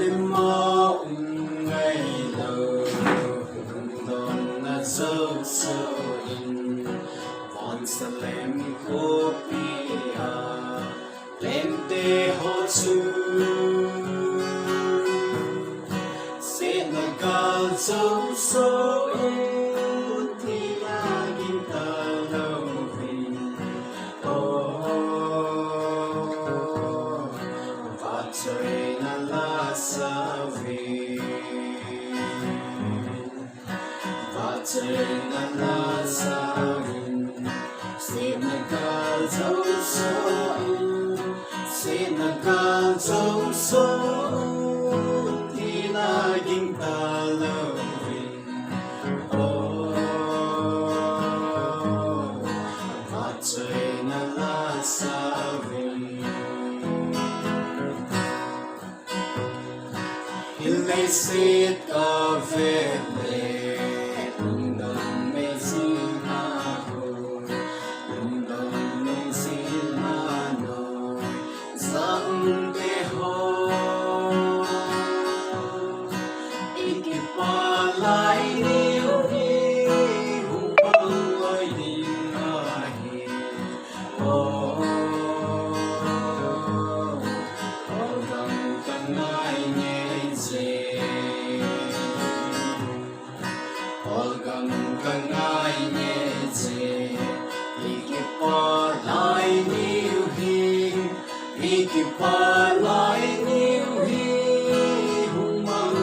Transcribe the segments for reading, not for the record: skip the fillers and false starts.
Salem mau umngai lo lungdonna jousoh in von Salem khopi lente ho chun Setna jousoh in thina ging talouvin vahchoi sauvin vahchoi sauvin Setna jousoh thina ging talouvin vahchoi sauvin leiet kavet Lungdon meiyin akhui Lungdon meiyin za umte ho Ikipa lai ngai olgam ngai olgam ngeiye Ikipa lai Ikipa lai mang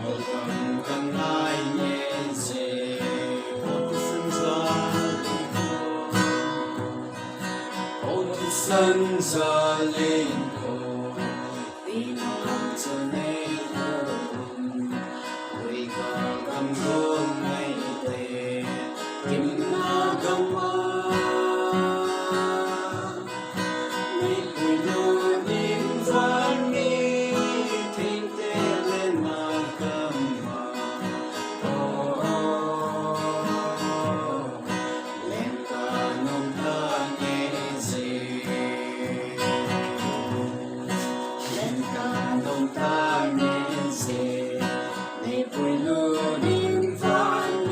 olgam ngeiye thisan Salem thina cho neilhut Luigal cầm gôn ngày tề kim na gam ma ni bùi lô nim văn ni thiên tê lên na gam ma lên ca nông ta nghe gì nông ta nghe gì ni bùi lô nim văn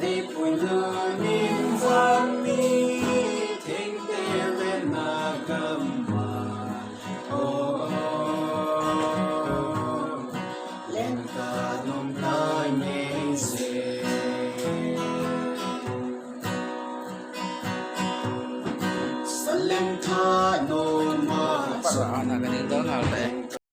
ni bùi lô nim văn ni thiên tê lên na gam ma lên ca nông ta nghe gì Salem tha no ma Para anak ganito na